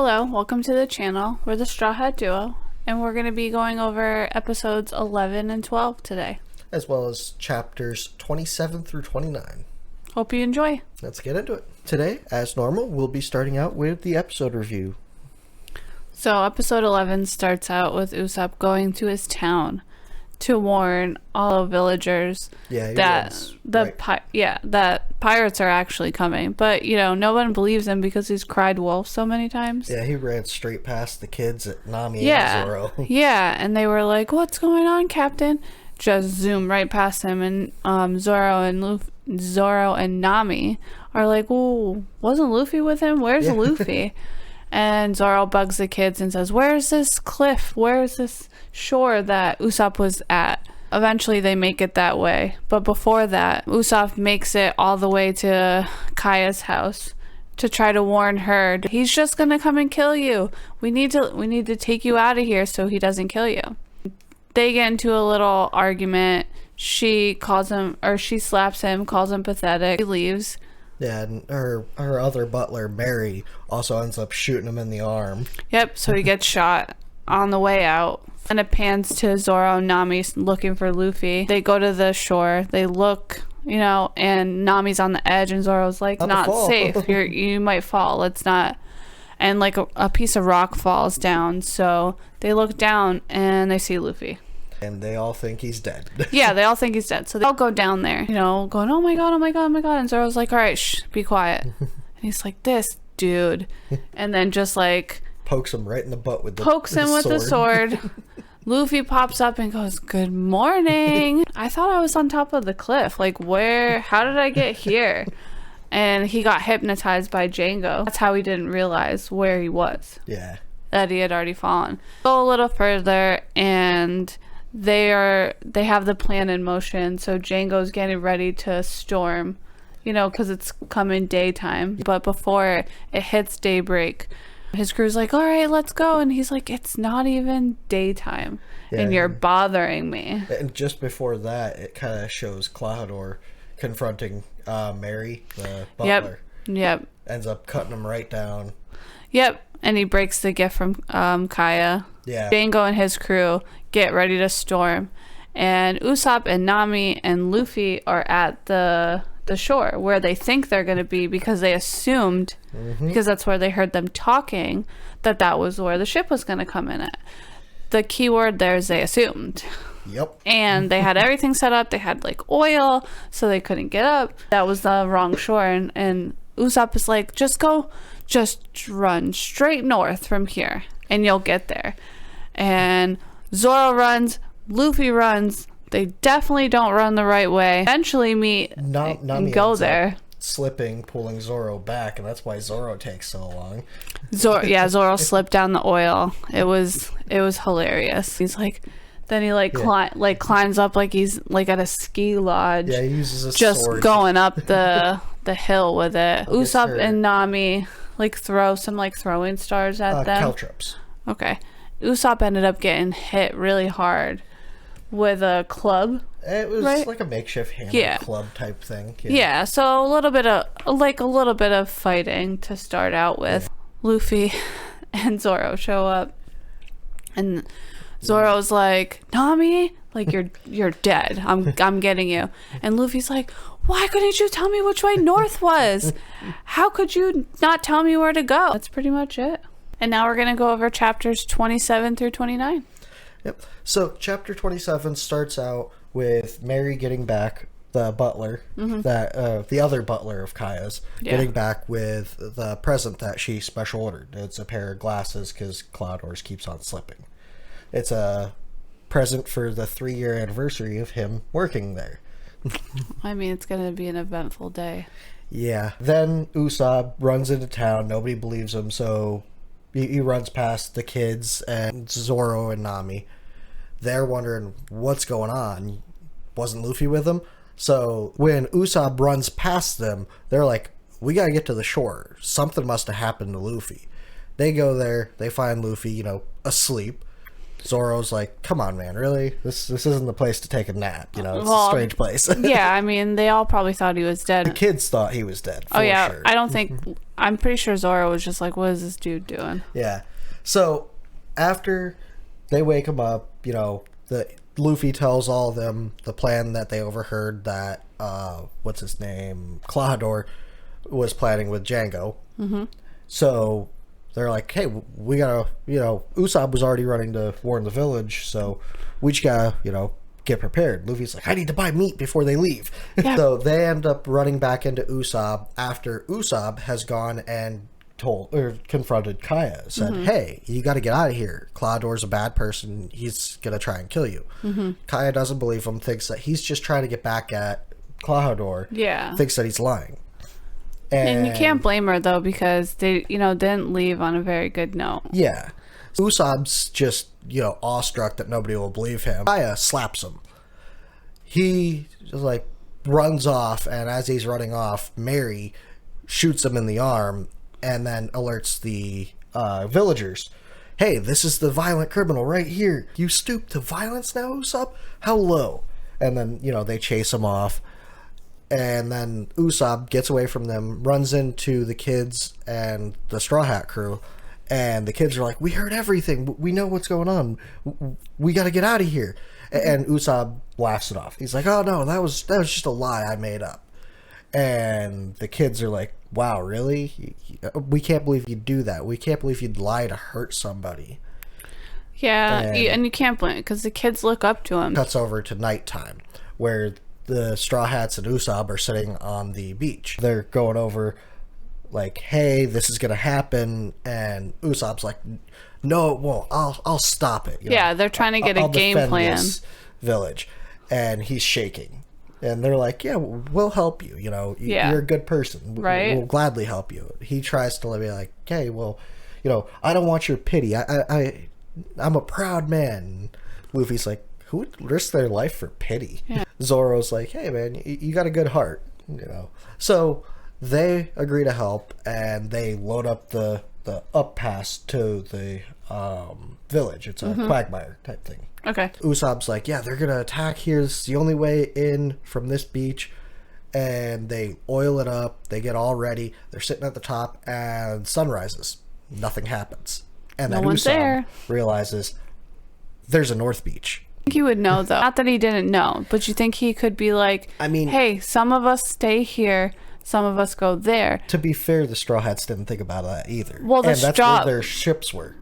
Hello, welcome to the channel. We're the Straw Hat Duo, and we're going to be going over episodes 11 and 12 today. As well as chapters 27 through 29. Hope you enjoy. Let's get into it. Today, as normal, we'll be starting out with the episode review. So episode 11 starts out with Usopp going to his town to warn all the villagers that that pirates are actually coming. But, no one believes him because he's cried wolf so many times. Yeah, he ran straight past the kids at Nami and Zoro. Yeah, and they were like, "What's going on, Captain?" Just zoom right past him, and Zoro and Nami are like, "Well, wasn't Luffy with him? Where's Luffy?" And Zoro bugs the kids and says, "Where's this cliff? Where's this shore that Usopp was at?" Eventually they make it that way, but before that, Usopp makes it all the way to Kaya's house to try to warn her. He's just gonna come and kill you. We need to take you out of here so he doesn't kill you. They get into a little argument. She slaps him, calls him pathetic. He leaves. Yeah, and her other butler, Mary, also ends up shooting him in the arm. Yep, so he gets shot on the way out. And it pans to Zoro and Nami looking for Luffy. They go to the shore. They look, and Nami's on the edge, and Zoro's like, "Not safe. You might fall. Let's not." And like a piece of rock falls down. So they look down and they see Luffy. And they all think he's dead. Yeah, they all think he's dead. So they all go down there, going, "Oh my god, oh my god, oh my god." And Zoro's like, "All right, shh, be quiet." And he's like, "This dude." And then just like pokes him right in the butt with the sword. Luffy pops up and goes, "Good morning." I thought I was on top of the cliff. Like, how did I get here? And he got hypnotized by Django. That's how he didn't realize where he was. Yeah. That he had already fallen. Go a little further and they have the plan in motion. So Django's getting ready to storm, because it's coming daytime. But before it hits daybreak, his crew's like, "All right, let's go." And he's like, "It's not even daytime, and you're bothering me." And just before that, it kind of shows Cloudor confronting Mary, the butler. Yep. Ends up cutting him right down. Yep. And he breaks the gift from Kaya. Yeah. Django and his crew get ready to storm. And Usopp and Nami and Luffy are at the shore where they think they're going to be because they assumed, because that's where they heard them talking, that was where the ship was going to come in at. The key word there is they assumed. Yep. And they had everything set up. They had like oil, so they couldn't get up. That was the wrong shore. And Usopp is like, just run straight north from here and you'll get there. And Zoro runs, Luffy runs. They definitely don't run the right way. Eventually meet and go there. Slipping, pulling Zoro back, and that's why Zoro takes so long. Zoro slipped down the oil. It was hilarious. He's like, then he climbs up like he's like at a ski lodge. Yeah, he uses a just sword. Going up the hill with it. Usopp and Nami throw some throwing stars at them. Caltrops. Okay. Usopp ended up getting hit really hard with a club. It was like a makeshift hammer club type thing. Yeah, so a little bit of fighting to start out with. Yeah. Luffy and Zoro show up, and Zoro's like, "Nami, you're dead. I'm getting you." And Luffy's like, "Why couldn't you tell me which way north was? How could you not tell me where to go?" That's pretty much it. And now we're gonna go over chapters 27 through 29. Yep. So chapter 27 starts out with Mary getting back, the butler, the other butler of Kaya's, getting back with the present that she special ordered. It's a pair of glasses because Cloudor's keeps on slipping. It's a present for the 3-year anniversary of him working there. I mean, it's going to be an eventful day. Yeah. Then Usopp runs into town. Nobody believes him, so he runs past the kids and Zoro and Nami. They're wondering what's going on. Wasn't Luffy with them? So when Usopp runs past them, they're like, "We gotta get to the shore. Something must have happened to Luffy." They go there. They find Luffy, asleep. Zoro's like, come on, man, really? This isn't the place to take a nap. It's a strange place. Yeah, I mean, they all probably thought he was dead. The kids thought he was dead. Oh, yeah. Sure. I don't think... I'm pretty sure Zoro was just like, what is this dude doing? Yeah. So, after they wake him up, Luffy tells all of them the plan that they overheard that, what's his name? Klahadore was planning with Django. Mm-hmm. So... they're like, hey, we gotta, Usopp was already running to warn the village, so we just gotta, get prepared. Luffy's like, I need to buy meat before they leave. Yeah. So they end up running back into Usopp after Usopp has gone and confronted Kaya. Said, hey, you gotta get out of here. Clawdore's a bad person. He's gonna try and kill you. Mm-hmm. Kaya doesn't believe him, thinks that he's just trying to get back at Clawdore. Yeah. Thinks that he's lying. And you can't blame her, though, because they, didn't leave on a very good note. Yeah. Usopp's just, awestruck that nobody will believe him. Kaya slaps him. He just, runs off, and as he's running off, Mary shoots him in the arm and then alerts the villagers. Hey, this is the violent criminal right here. You stoop to violence now, Usopp? How low? And then, they chase him off. And then Usopp gets away from them, runs into the kids and the Straw Hat crew, and the kids are like, we heard everything. We know what's going on. We got to get out of here. And Usopp laughs it off. He's like, oh, no, that was just a lie I made up. And the kids are like, wow, really? We can't believe you'd do that. We can't believe you'd lie to hurt somebody. Yeah, and you can't blame it because the kids look up to him. Cuts over to nighttime, where the Straw Hats and Usopp are sitting on the beach. They're going over, like, hey, this is gonna happen, and Usopp's like, no, it won't. I'll stop it. Yeah, they're trying to get a game plan. This village, and he's shaking, and they're like, yeah, we'll help you. You're a good person. Right? We'll gladly help you. He tries to be like, okay, well, I don't want your pity. I'm a proud man. Luffy's like, who would risk their life for pity? Yeah. Zoro's like, hey, man, you got a good heart, So they agree to help, and they load up the up pass to the village. It's a quagmire type thing. Okay. Usopp's like, yeah, they're going to attack here. It's the only way in from this beach. And they oil it up. They get all ready. They're sitting at the top, and sun rises. Nothing happens. And then Usopp realizes there's a North Beach. I think he would know, though. Not that he didn't know, but you think he could be like, hey, some of us stay here, some of us go there. To be fair, the Straw Hats didn't think about that either. Well, that's where their ships were.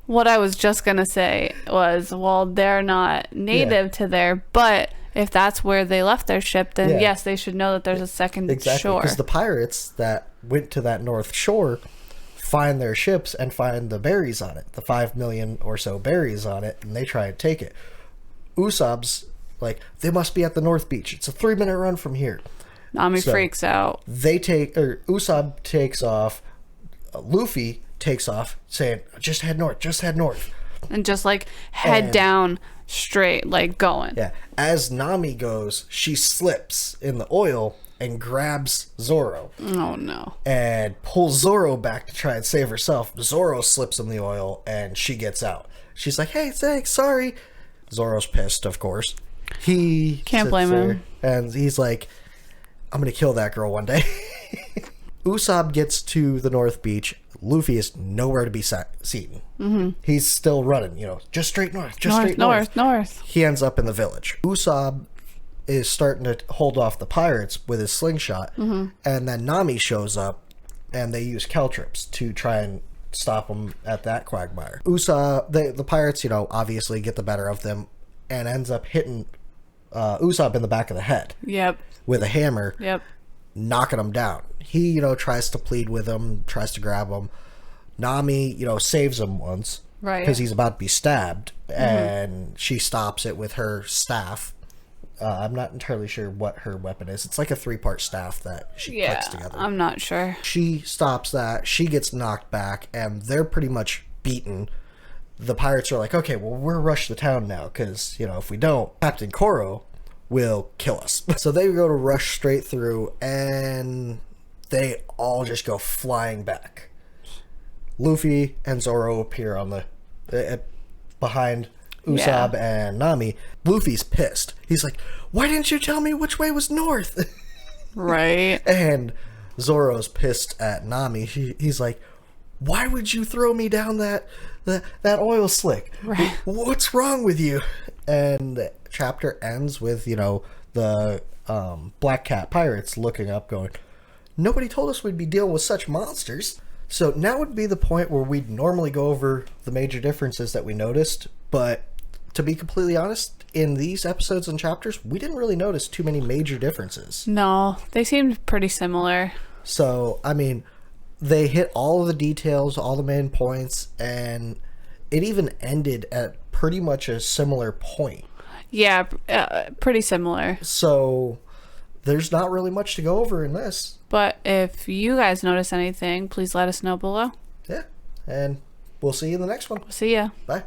What I was just going to say was, well, they're not native to there, but if that's where they left their ship, then yes, they should know that there's a second shore. Because the pirates that went to that North Shore find their ships and find the berries on it, the 5 million or so berries on it, and they try and take it. Usopp's like, they must be at the North Beach. It's a 3-minute run from here. Nami freaks out. Usopp takes off. Luffy takes off, saying, just head north. And just head down straight, going. Yeah. As Nami goes, she slips in the oil and grabs Zoro. Oh, no. And pulls Zoro back to try and save herself. Zoro slips in the oil, and she gets out. She's like, hey, thanks, sorry. Zoro's pissed, of course. He can't blame him. And he's like, I'm going to kill that girl one day. Usopp gets to the North Beach. Luffy is nowhere to be seen. Mm-hmm. He's still running, just straight north, straight north. He ends up in the village. Usopp is starting to hold off the pirates with his slingshot, and then Nami shows up, and they use caltrips to try and stop him at that quagmire. The pirates, obviously get the better of them, and ends up hitting Usopp in the back of the head. Yep. With a hammer. Yep. Knocking him down. He, tries to plead with him, tries to grab him. Nami, saves him once. Right. Because he's about to be stabbed, and she stops it with her staff. I'm not entirely sure what her weapon is. It's like a 3-part staff that she clicks together. I'm not sure. She stops that. She gets knocked back, and they're pretty much beaten. The pirates are like, okay, well, we'll rush the town now, because, if we don't, Captain Koro will kill us. So they go to rush straight through, and they all just go flying back. Luffy and Zoro appear on the behind Usopp and Nami. Luffy's pissed. He's like, "Why didn't you tell me which way was north?" Right. And Zoro's pissed at Nami. He's like, "Why would you throw me down that oil slick? Right. What's wrong with you?" And the chapter ends with, the Black Cat pirates looking up going, "Nobody told us we'd be dealing with such monsters." So now would be the point where we'd normally go over the major differences that we noticed, but to be completely honest, in these episodes and chapters, we didn't really notice too many major differences. No, they seemed pretty similar. So, I mean, they hit all of the details, all the main points, and it even ended at pretty much a similar point. Yeah, pretty similar. So, there's not really much to go over in this. But if you guys notice anything, please let us know below. Yeah, and we'll see you in the next one. See ya. Bye.